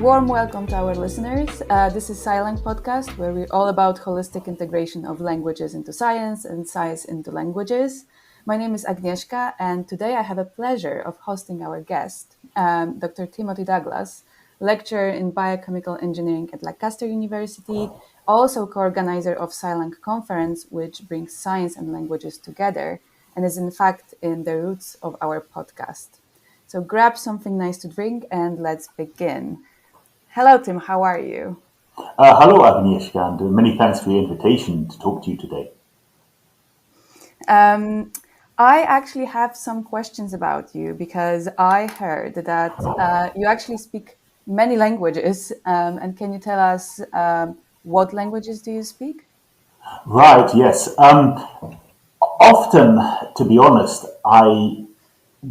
warm welcome to our listeners. This is SciLang podcast, where we're all about holistic integration of languages into science and science into languages. My name is Agnieszka, and today I have a pleasure of hosting our guest, Dr. Timothy Douglas, lecturer in biochemical engineering at Lancaster University, also co-organizer of SciLang conference, which brings science and languages together, and is in fact in the roots of our podcast. So grab something nice to drink and let's begin. Hello, Tim. How are you? Hello, Agnieszka, and many thanks for your invitation to talk to you today. I actually have some questions about you because I heard that you actually speak many languages. And can you tell us what languages do you speak? Right, yes. Often, to be honest, I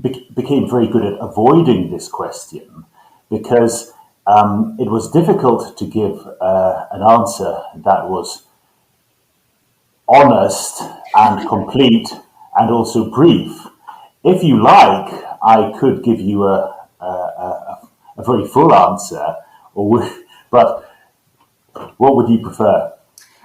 became very good at avoiding this question because it was difficult to give an answer that was honest and complete and also brief. If you like, I could give you a very full answer, but what would you prefer?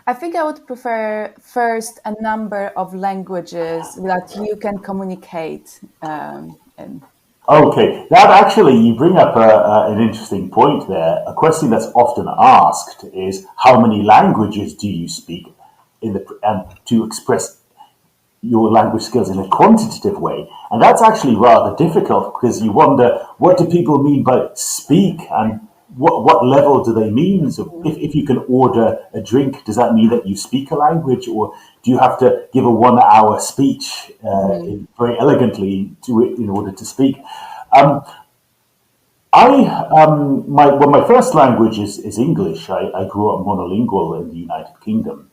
I think I would prefer first a number of languages that you can communicate in. Okay, that actually, you bring up an interesting point there. A question that's often asked is how many languages do you speak and to express your language skills in a quantitative way. And that's actually rather difficult because you wonder, what do people mean by speak and what level do they mean? So if you can order a drink, does that mean that you speak a language, or do you have to give a 1 hour speech very elegantly in order to speak? My first language is English. I grew up monolingual in the United Kingdom.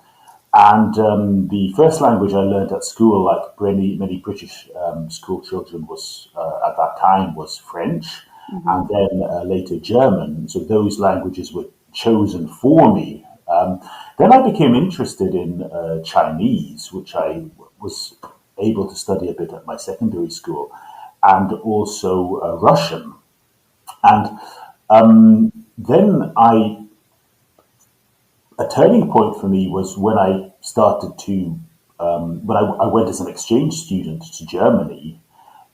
And the first language I learned at school, like many British school children, was at that time was French, and then later German. So those languages were chosen for me. Then I became interested in Chinese, which I was able to study a bit at my secondary school, and also Russian. And then a turning point for me was when I started to when I went as an exchange student to Germany,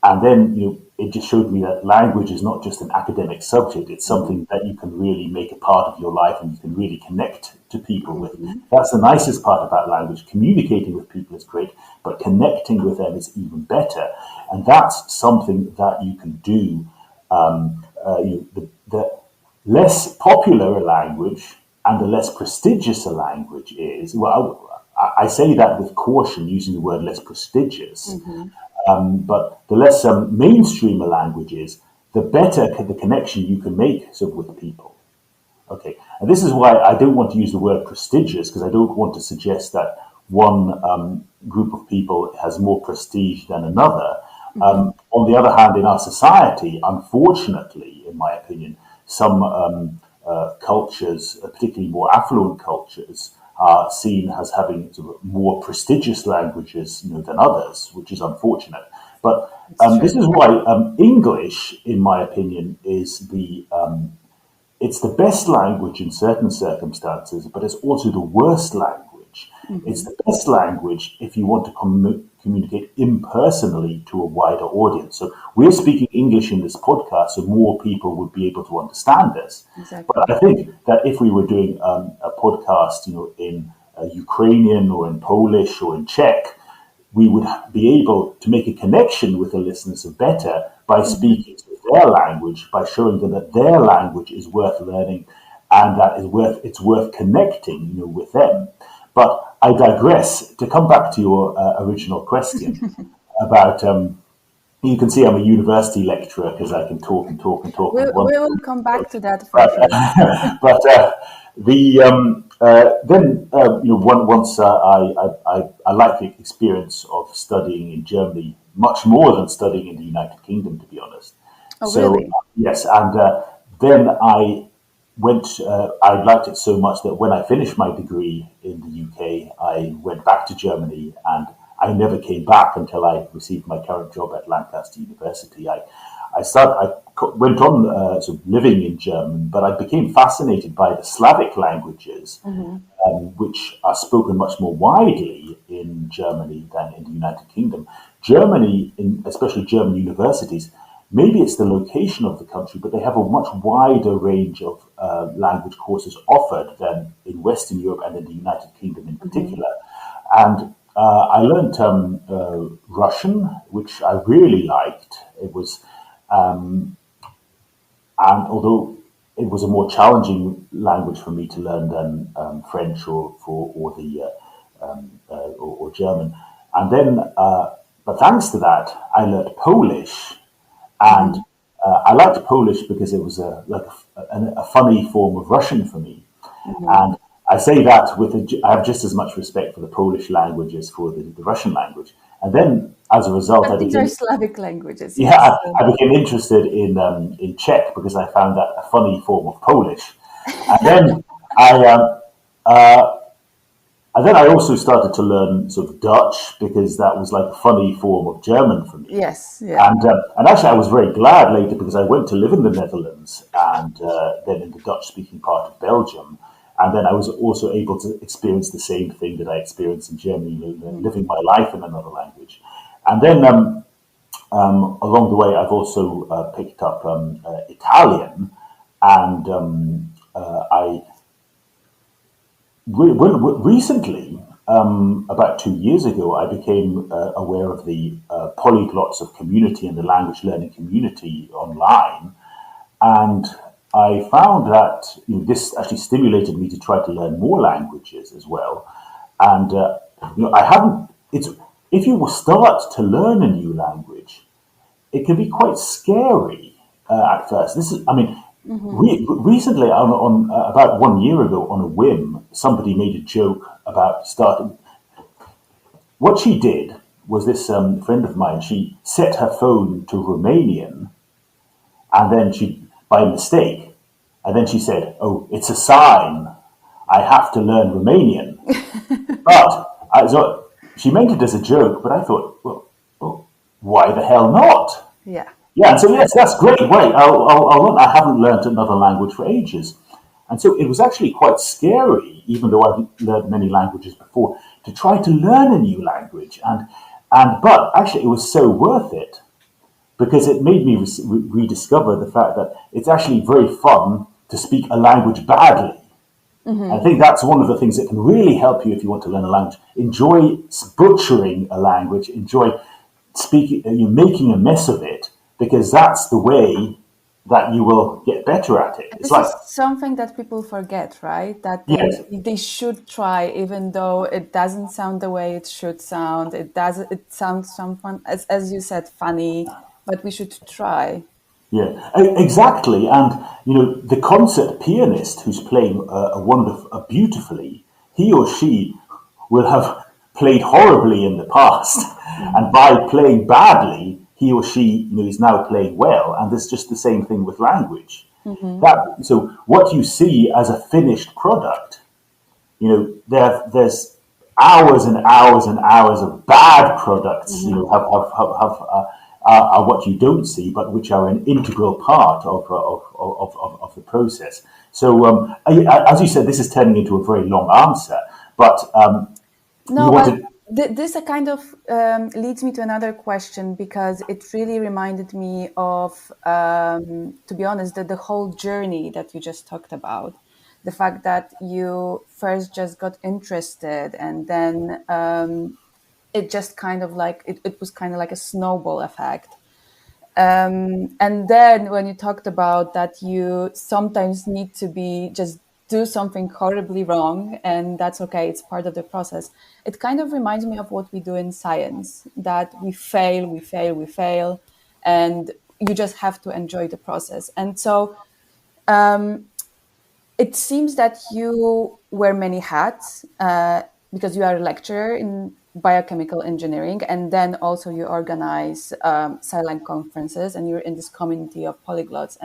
and then it just showed me that language is not just an academic subject; it's something that you can really make a part of your life, and you can really connect to people with. That's the nicest part about language. Communicating with people is great, but connecting with them is even better, and that's something that you can do. The less popular a language and the less prestigious a language is, well, I say that with caution, using the word less prestigious, but the less mainstream a language is, the better the connection you can make with people. Okay, and this is why I don't want to use the word prestigious, because I don't want to suggest that one group of people has more prestige than another. On the other hand, in our society, unfortunately, in my opinion, some cultures, particularly more affluent cultures, are seen as having sort of more prestigious languages, than others, which is unfortunate. But this is why English, in my opinion, is it's the best language in certain circumstances, but it's also the worst language. It's the best language if you want to communicate impersonally to a wider audience. So we're speaking English in this podcast, so more people would be able to understand us. Exactly. But I think that if we were doing a podcast, in Ukrainian or in Polish or in Czech, we would be able to make a connection with the listeners better by speaking their language, by showing them that their language is worth learning and that it's worth connecting, with them. But I digress. To come back to your original question about, you can see I'm a university lecturer because I can talk and talk and talk. We will come back to that for sure. But then once I like the experience of studying in Germany much more than studying in the United Kingdom, to be honest. Oh, So really? yes, and then I liked it so much that when I finished my degree in the UK, I went back to Germany, and I never came back until I received my current job at Lancaster University. went on sort of living in Germany, but I became fascinated by the Slavic languages, which are spoken much more widely in Germany than in the United Kingdom. Germany, especially German universities, maybe it's the location of the country, but they have a much wider range of language courses offered than in Western Europe and in the United Kingdom in particular. And I learned Russian, which I really liked. It was, and although it was a more challenging language for me to learn than French or German, and then, but thanks to that, I learned Polish, and I liked Polish because it was a funny form of Russian for me, and I say that I have just as much respect for the Polish language as for the Russian language, and then as a result, But these are Slavic languages. yeah, Yes. I became interested in Czech because I found that a funny form of Polish, and then I and then I also started to learn sort of Dutch because that was like a funny form of German for me. Yes. Yeah. And actually, I was very glad later because I went to live in the Netherlands and then in the Dutch-speaking part of Belgium, and then I was also able to experience the same thing that I experienced in Germany, living my life in another language, and then. Along the way, I've also picked up Italian, and I recently, about 2 years ago, I became aware of the polyglots of community and the language learning community online, and I found that this actually stimulated me to try to learn more languages as well, and I haven't. It's if you will start to learn a new language, it can be quite scary at first. Recently, on about 1 year ago, on a whim, somebody made a joke about starting. What she did was this friend of mine. She set her phone to Romanian, and then by mistake, and then she said, "Oh, it's a sign. I have to learn Romanian." So she meant it as a joke, but I thought, well, why the hell not? Yeah. Yeah, and so yes, that's great. Wait, I'll learn. I haven't learned another language for ages, and so it was actually quite scary, even though I've learned many languages before, to try to learn a new language. But actually, it was so worth it because it made me rediscover the fact that it's actually very fun to speak a language badly. I think that's one of the things that can really help you if you want to learn a language. Enjoy butchering a language. Enjoy speaking. You're making a mess of it because that's the way that you will get better at it. It's This like is something that people forget, right? That yes, they should try, even though it doesn't sound the way it should sound. It sounds some fun, as you said, funny, but we should try. yeah, exactly. And the concert pianist who's playing beautifully, he or she will have played horribly in the past, and by playing badly, he or she is now playing well. And it's just the same thing with language. So what you see as a finished product, there's hours and hours and hours of bad products. Are what you don't see, but which are an integral part of the process. So, as you said, this is turning into a very long answer, but No, you but wanted. this kind of leads me to another question because it really reminded me of, to be honest, the whole journey that you just talked about. The fact that you first just got interested and then it just kind of like, it was kind of like a snowball effect. And then when you talked about that you sometimes need to be just do something horribly wrong and that's okay, it's part of the process, it kind of reminds me of what we do in science, that we fail, we fail, we fail, and you just have to enjoy the process. And so it seems that you wear many hats because you are a lecturer in biochemical engineering, and then also you organize SciLang conferences, and you're in this community of polyglots.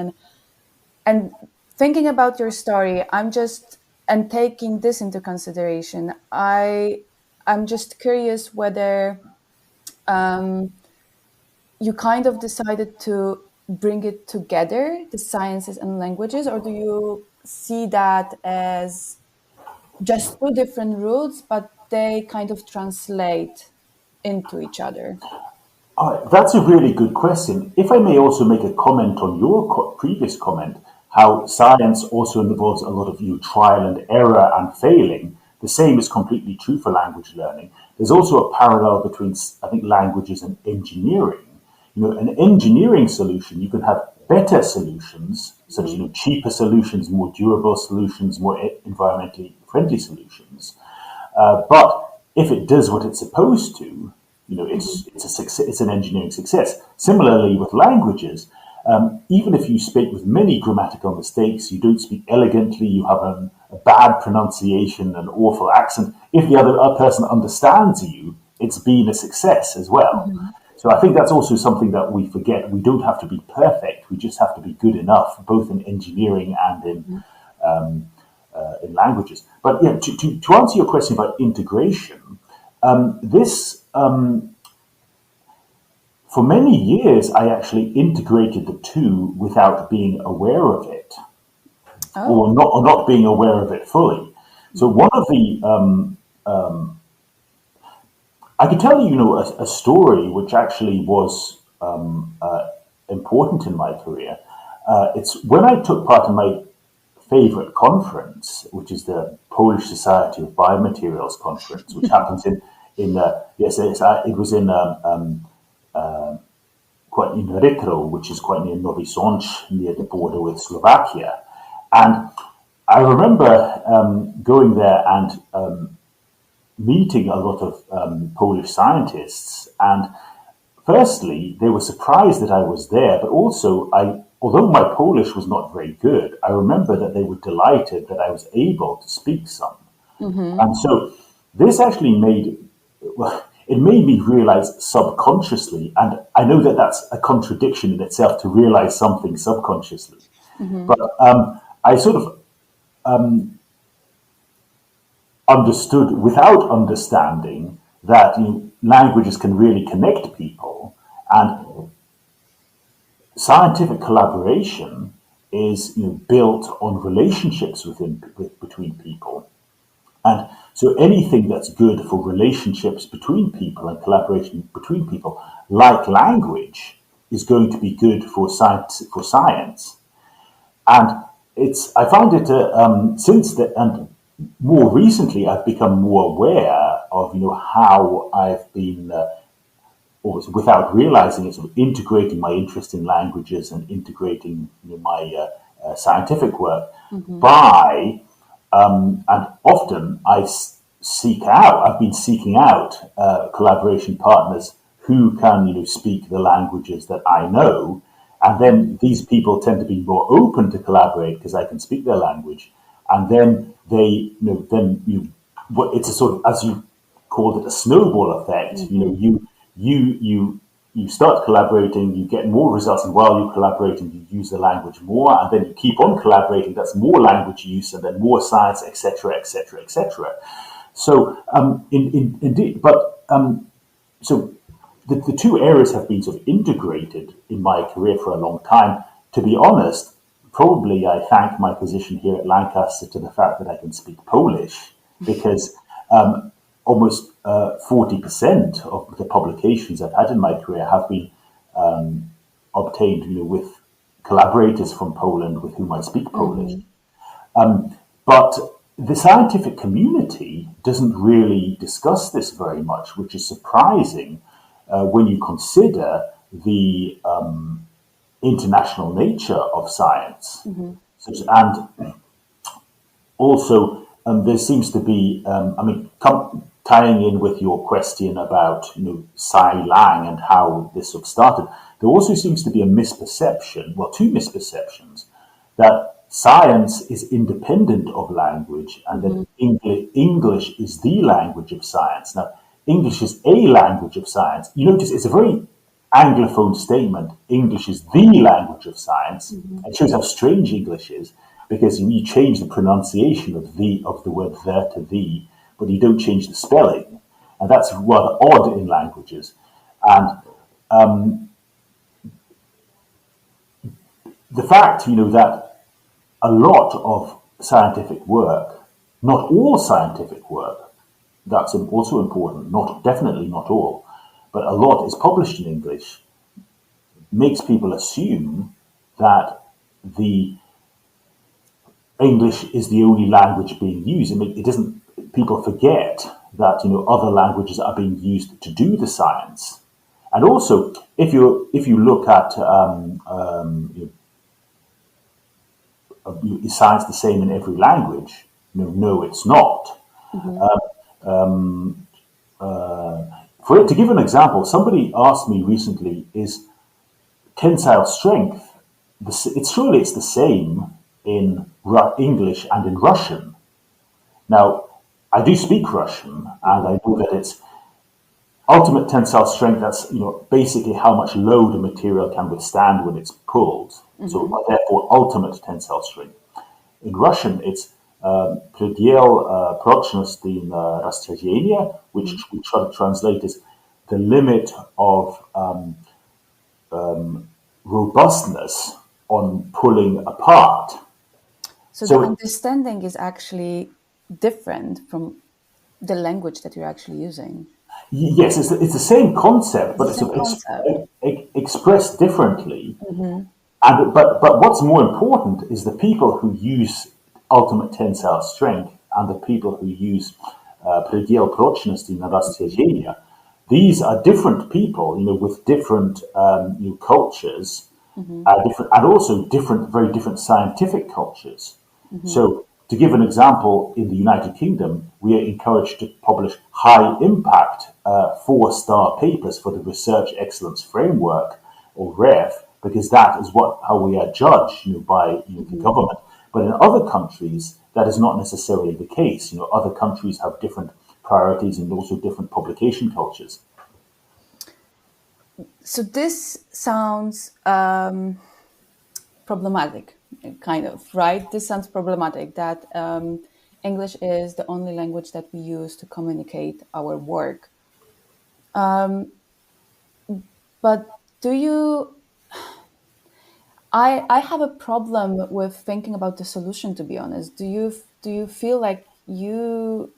And thinking about your story, and taking this into consideration, I'm just curious whether you kind of decided to bring it together, the sciences and languages, or do you see that as just two different routes, but they kind of translate into each other? That's a really good question. If I may also make a comment on your previous comment, how science also involves a lot of trial and error and failing. The same is completely true for language learning. There's also a parallel between, I think, languages and engineering. An engineering solution, you can have better solutions, such as cheaper solutions, more durable solutions, more environmentally friendly solutions. But if it does what it's supposed to, it's a success. It's an engineering success. Similarly, with languages, even if you speak with many grammatical mistakes, you don't speak elegantly, you have a bad pronunciation, an awful accent. If the other person understands you, it's been a success as well. So I think that's also something that we forget. We don't have to be perfect. We just have to be good enough, both in engineering and in languages. But yeah, to answer your question about integration, this for many years I actually integrated the two without being aware of it, or not being aware of it fully. So one of the I can tell you, a story which actually was important in my career. It's when I took part in my favorite conference, which is the Polish Society of Biomaterials conference, which happens it was in quite in Rytro, which is quite near Novi Sącz, near the border with Slovakia. And I remember going there and meeting a lot of Polish scientists. And firstly, they were surprised that I was there, but also although my Polish was not very good, I remember that they were delighted that I was able to speak some. And so this actually it made me realize subconsciously, and I know that that's a contradiction in itself to realize something subconsciously, but I sort of understood without understanding that languages can really connect people, and scientific collaboration is built on relationships between people. And so anything that's good for relationships between people and collaboration between people, like language, is going to be good for science. And I find it since that, and more recently, I've become more aware of how I've been, almost without realizing it, sort of integrating my interest in languages and integrating my scientific work by and often I've been seeking out collaboration partners who can speak the languages that I know, and then these people tend to be more open to collaborate because I can speak their language, and then it's a sort of, as you called it, a snowball effect. You start collaborating, you get more results, and while you're collaborating, you use the language more, and then you keep on collaborating. That's more language use, and then more science, etc., etc., etc. So, indeed, but so the two areas have been sort of integrated in my career for a long time. To be honest, probably I thank my position here at Lancaster to the fact that I can speak Polish, because almost 40% of the publications I've had in my career have been obtained, with collaborators from Poland with whom I speak Polish. But the scientific community doesn't really discuss this very much, which is surprising when you consider the international nature of science. And also, there seems to be, tying in with your question about SciLang and how this sort of started, there also seems to be a misperception, well, two misperceptions, that science is independent of language and that English is the language of science. Now, English is a language of science. You notice it's a very Anglophone statement. English is the language of science. It shows how strange English is, because you change the pronunciation of the word the to the, but you don't change the spelling, and that's rather odd in languages. And the fact, that a lot of scientific work, not all scientific work, that's also important, definitely not all, but a lot is published in English, makes people assume that the English is the only language being used. I mean, it doesn't. People forget that other languages are being used to do the science, and also if you look at is science the same in every language? No, it's not. To give an example, somebody asked me recently, is tensile strength, it's the same in English and in Russian. Now, I do speak Russian, and I know that it's ultimate tensile strength. That's basically how much load a material can withstand when it's pulled. So therefore, ultimate tensile strength. In Russian, it's предел прочности растяжения, which we try to translate as the limit of robustness on pulling apart. So the understanding is actually different from the language that you're actually using. Yes, it's the same concept, but it's expressed differently. And but what's more important is the people who use ultimate tensile strength and the people who use предел прочности на растяжение. These are different people, with different cultures, different, and also very different scientific cultures. So, to give an example, in the United Kingdom, we are encouraged to publish high-impact 4-star papers for the Research Excellence Framework, or REF, because that is how we are judged, by the government. But in other countries, that is not necessarily the case. Other countries have different priorities and also different publication cultures. So this sounds problematic, kind of, right? This sounds problematic, that English is the only language that we use to communicate our work. But do you... I have a problem with thinking about the solution, to be honest. Do you feel like you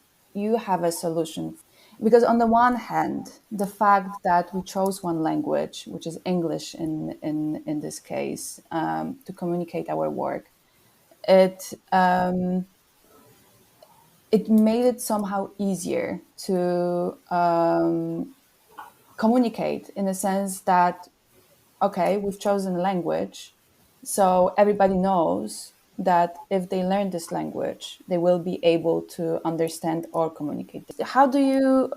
have a solution? Because on the one hand, the fact that we chose one language, which is English in this case, to communicate our work, it made it somehow easier to communicate, in a sense that, okay, we've chosen a language, so everybody knows that if they learn this language, they will be able to understand or communicate. How do you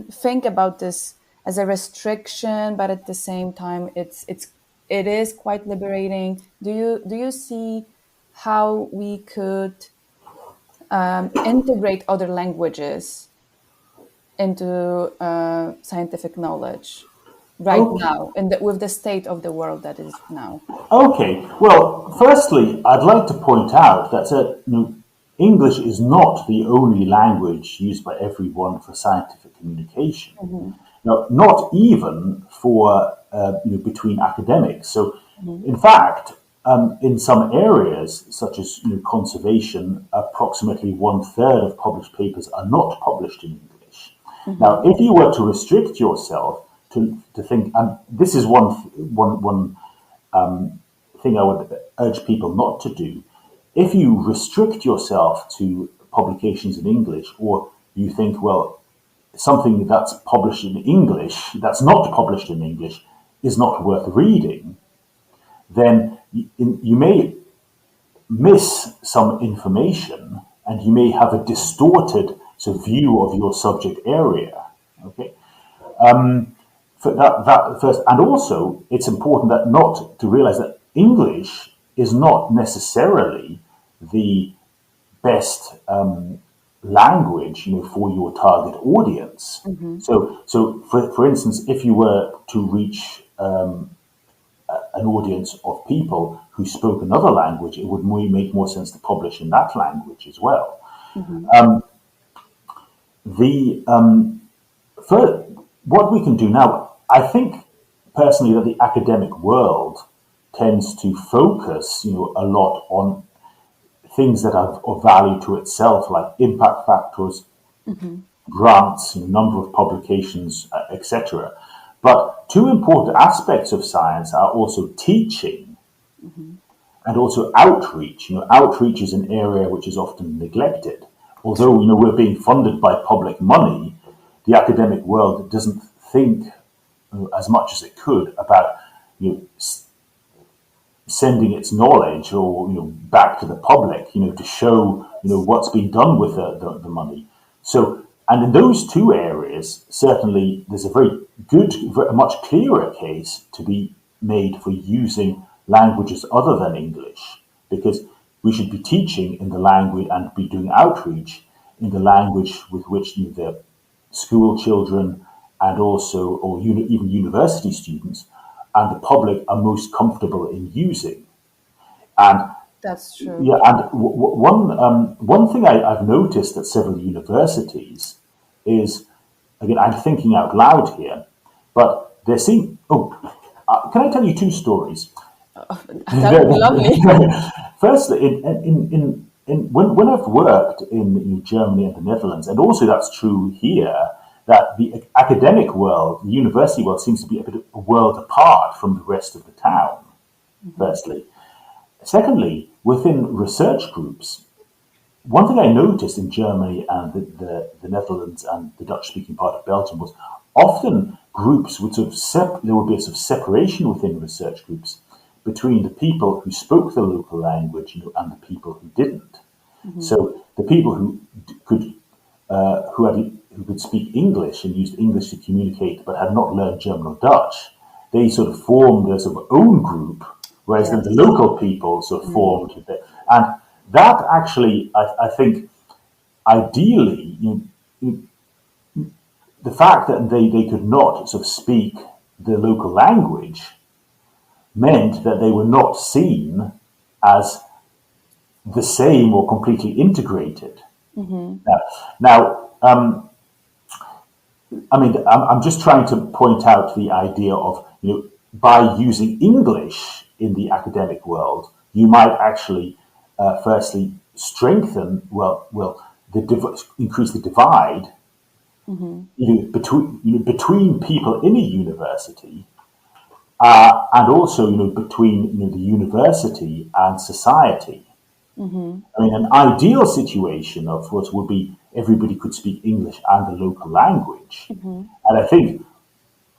think about this as a restriction, but at the same time, it is quite liberating? Do you see how we could integrate other languages into scientific knowledge now, with the state of the world that is now? Okay. Well, firstly, I'd like to point out that English is not the only language used by everyone for scientific communication. Now, not even for between academics. So, in fact, in some areas, such as conservation, approximately 1/3 of published papers are not published in English. Now, if you were to restrict yourself to think, and this is one thing I would urge people not to do. If you restrict yourself to publications in English, or you think, well, something that's published in English, that's not published in English, is not worth reading, then you may miss some information, and you may have a distorted view of your subject area. Okay. For that first, and also it's important that not to realize that English is not necessarily the best language, for your target audience. So for instance, if you were to reach an audience of people who spoke another language, it would make more sense to publish in that language as well. What we can do now, I think personally that the academic world tends to focus, a lot on things that are of value to itself, like impact factors, grants, number of publications, etc. But two important aspects of science are also teaching and also outreach. Outreach is an area which is often neglected. Although we're being funded by public money, the academic world doesn't think as much as it could about sending its knowledge or back to the public, to show what's been done with the money. So, and in those two areas, certainly there's a very good, a much clearer case to be made for using languages other than English, because we should be teaching in the language and be doing outreach in the language with which the school children and also, or even university students and the public are most comfortable in using. And That's true. yeah, and one thing I've noticed at several universities is, again, I'm thinking out loud here, but there seem. Can I tell you two stories? That would be lovely. Firstly, when I've worked in Germany and the Netherlands, and also that's true here, that the academic world, the university world, seems to be a bit of a world apart from the rest of the town. Firstly. Secondly, within research groups, one thing I noticed in Germany and the Netherlands and the Dutch-speaking part of Belgium was often groups would there would be a sort of separation within research groups between the people who spoke the local language and the people who didn't. So the people who could speak English and used English to communicate but had not learned German or Dutch, they sort of formed a sort of own group, whereas then the local people sort of formed. And that actually, I think, ideally, the fact that they could not sort of speak the local language meant that they were not seen as the same or completely integrated. Now, I'm just trying to point out the idea of, by using English in the academic world, you might actually, firstly, strengthen, increase the divide between people in a university, and also, between the university and society. An ideal situation, of course, would be everybody could speak English and the local language. And I think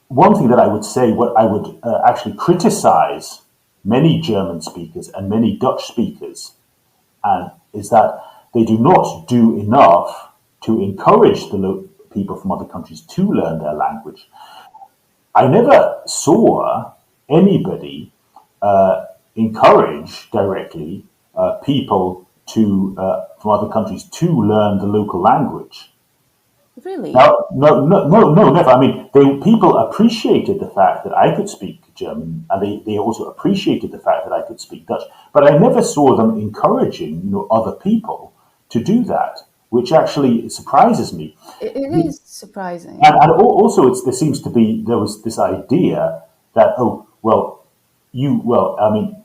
one thing that I would say, what I would actually criticize many German speakers and many Dutch speakers, and is that they do not do enough to encourage the people from other countries to learn their language. I never saw anybody encourage directly people from other countries to learn the local language. Really? No, never. People appreciated the fact that I could speak German, and they also appreciated the fact that I could speak Dutch. But I never saw them encouraging, other people to do that, which actually surprises me. It is surprising. And also, there was this idea that,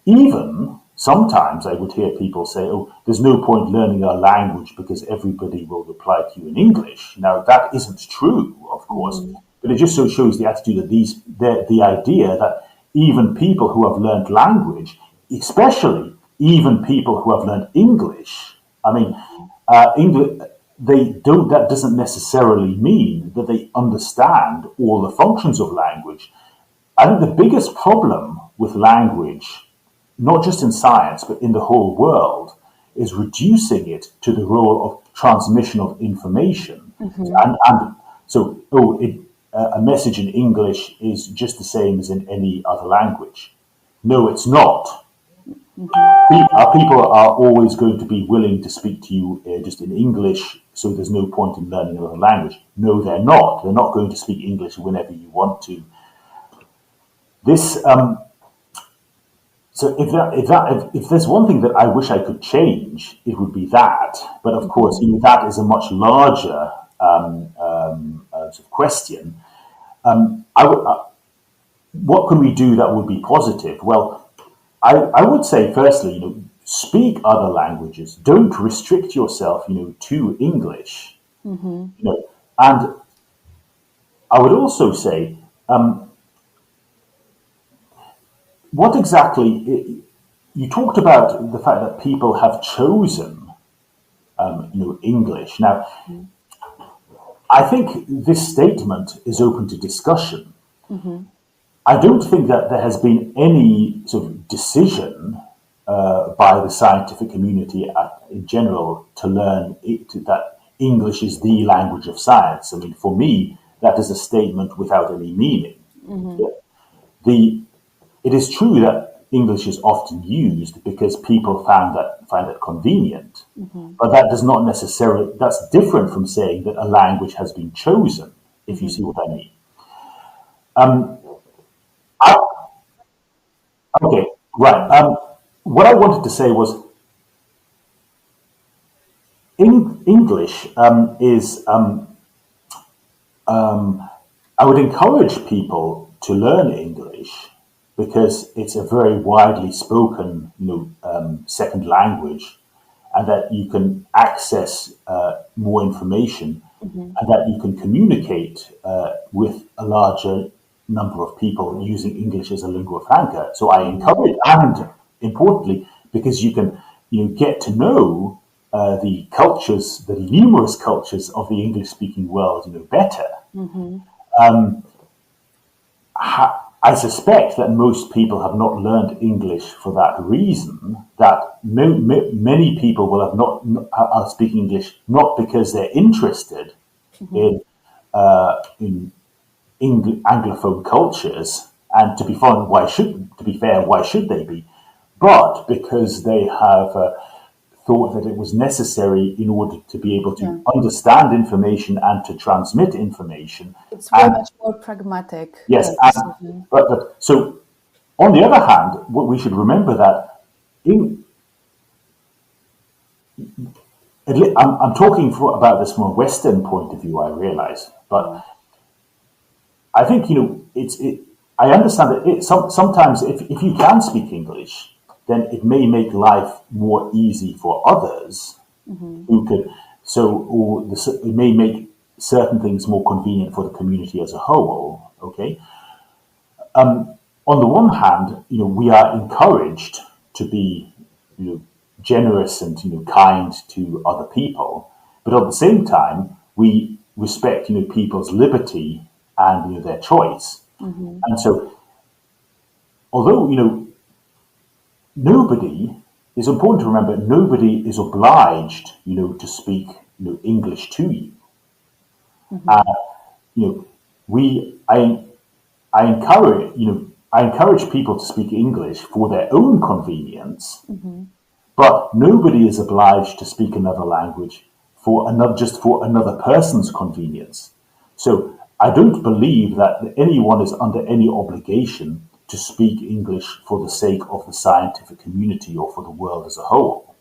even sometimes I would hear people say, there's no point learning a language because everybody will reply to you in English. Now, that isn't true, of course, but it just so shows the attitude of the idea that even people who have learned language, especially even people who have learned English, English, that doesn't necessarily mean that they understand all the functions of language. I think the biggest problem with language, not just in science, but in the whole world, is reducing it to the role of transmission of information. And so, a message in English is just the same as in any other language. No, it's not. People are always going to be willing to speak to you just in English, so there's no point in learning another language. No, they're not. They're not going to speak English whenever you want to. So if there's one thing that I wish I could change, it would be that. But of course, that is a much larger sort of question. What can we do that would be positive? Well, I would say, firstly, speak other languages. Don't restrict yourself, to English. And I would also say, what exactly you talked about the fact that people have chosen, English. Now, I think this statement is open to discussion. I don't think that there has been any sort of decision by the scientific community in general to learn that English is the language of science. I mean, for me, that is a statement without any meaning. It is true that English is often used because people find it convenient, but that does not necessarily. That's different from saying that a language has been chosen. If you see what I mean. I, okay, right. What I wanted to say was, English is. I would encourage people to learn English because it's a very widely spoken, second language, and that you can access more information, and that you can communicate with a larger number of people using English as a lingua franca. So I encourage, and importantly, because you can, get to know the cultures, the numerous cultures of the English-speaking world, better. I suspect that most people have not learned English for that reason. That many people will have are speaking English not because they're interested in Anglophone cultures, and to be fair, why should they be? But because they have thought that it was necessary in order to be able to understand information and to transmit information. It's very much more pragmatic. Yes, but so on the other hand, what we should remember that I'm talking about this from a Western point of view. I realize, but I think I understand that sometimes if you can speak English, then it may make life more easy for others who could. It may make certain things more convenient for the community as a whole. Okay. On the one hand, we are encouraged to be, generous and kind to other people, but at the same time, we respect people's liberty and their choice. And so, although nobody, it's important to remember, nobody is obliged, to speak, English to you. I encourage people to speak English for their own convenience, but nobody is obliged to speak another language just for another person's convenience. So I don't believe that anyone is under any obligation to speak English for the sake of the scientific community or for the world as a whole.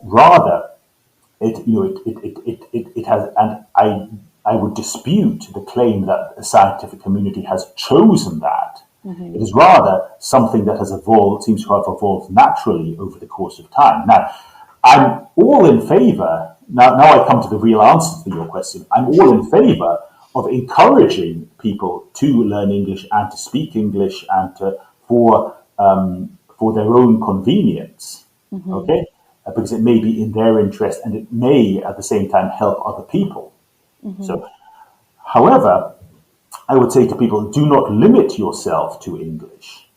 Rather, it has, and I would dispute the claim that the scientific community has chosen that. It is rather something that seems to have evolved naturally over the course of time. Now, I'm all in favor. Now I come to the real answer to your question. I'm all in favor of encouraging people to learn English and to speak English and for their own convenience. Okay, because it may be in their interest and it may at the same time help other people. So, however, I would say to people, do not limit yourself to English.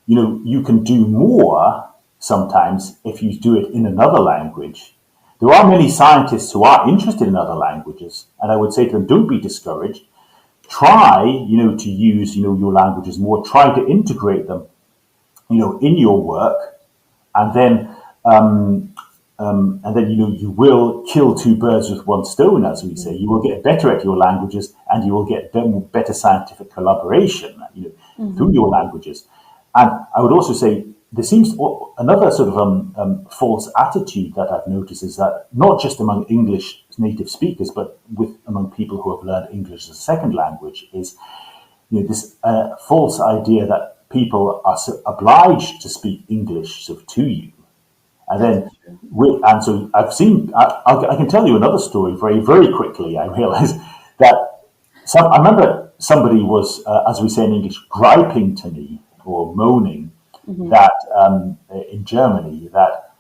You can do more sometimes if you do it in another language. There are many scientists who are interested in other languages, and I would say to them, don't be discouraged. Try, to use, your languages more. Try to integrate them, in your work, and then you will kill two birds with one stone, as we say. You will get better at your languages, and you will get better scientific collaboration, through your languages. And I would also say there seems another sort of false attitude that I've noticed is that not just among English native speakers, but among people who have learned English as a second language, is this false idea that people are obliged to speak English sort of to you. And That's then, true. and so I've seen, I can tell you another story very, very quickly. I realized that I remember somebody was, as we say in English, griping to me or moaning that in Germany that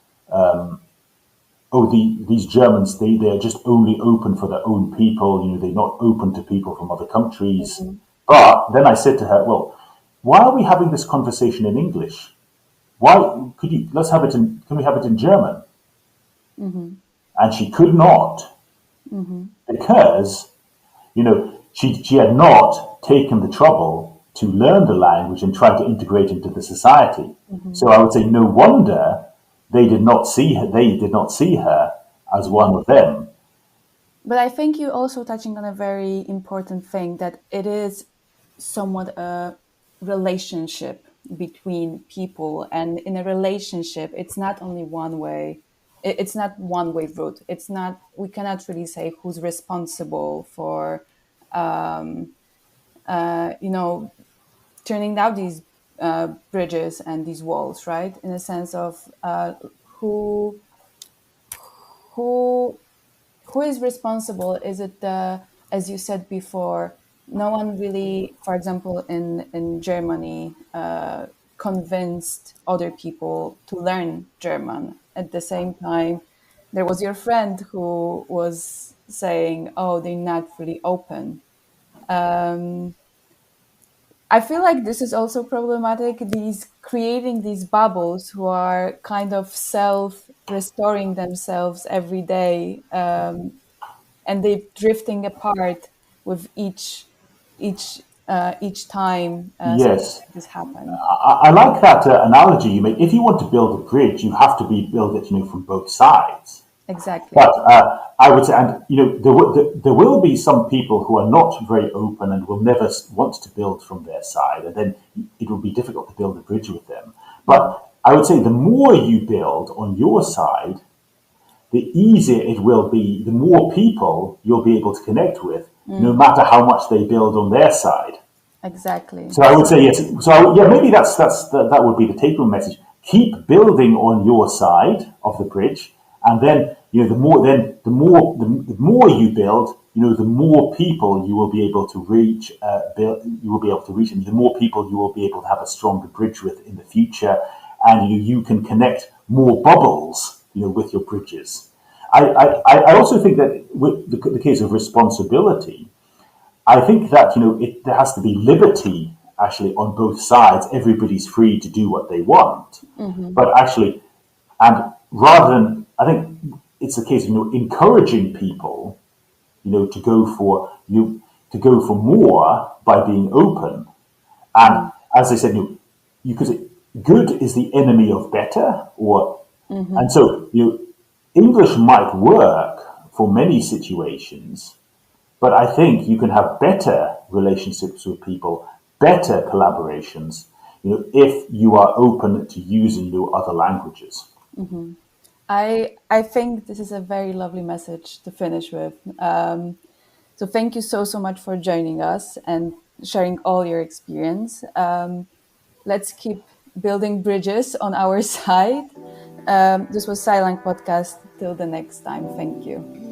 these Germans they're just only open for their own people. They're not open to people from other countries. But then I said to her, well, why are we having this conversation in English? Why let's have it in? Can we have it in German? And she could not because she had not taken the trouble to learn the language and try to integrate into the society. So I would say no wonder they did not see her as one of them. But I think you're also touching on a very important thing, that it is somewhat a relationship between people, and in a relationship it's not only one way. It's not one way route. It's not, we cannot really say who's responsible for turning down these bridges and these walls, right? In a sense of who who who is responsible? Is it the, as you said before, no one really, for example, in Germany, convinced other people to learn German. At the same time, there was your friend who was saying, "Oh, they're not really open." I feel like this is also problematic. These creating these bubbles who are kind of self restoring themselves every day, and they're drifting apart with each time something Yes, like this happen. I like that analogy you make. If you want to build a bridge, you have to build it, from both sides. Exactly. But I would say, and there will be some people who are not very open and will never want to build from their side, and then it will be difficult to build a bridge with them. But I would say the more you build on your side, the easier it will be, the more people you'll be able to connect with, no matter how much they build on their side. Exactly. So I would say yes. So yeah, maybe that would be the take-home message. Keep building on your side of the bridge, and then the more you build, the more people you will be able to reach. You will be able to reach, and the more people you will be able to have a stronger bridge with in the future, and you can connect more bubbles, with your bridges. I also think that with the case of responsibility, I think that there has to be liberty actually on both sides. Everybody's free to do what they want, but actually, and rather than, I think it's a case of encouraging people, to go for more by being open. And as I said, you could say good is the enemy of better, or and so English might work for many situations, but I think you can have better relationships with people, better collaborations, if you are open to using other languages. I think this is a very lovely message to finish with. So thank you so much for joining us and sharing all your experience. Let's keep building bridges on our side. This was SciLang podcast. Till the next time. Thank you.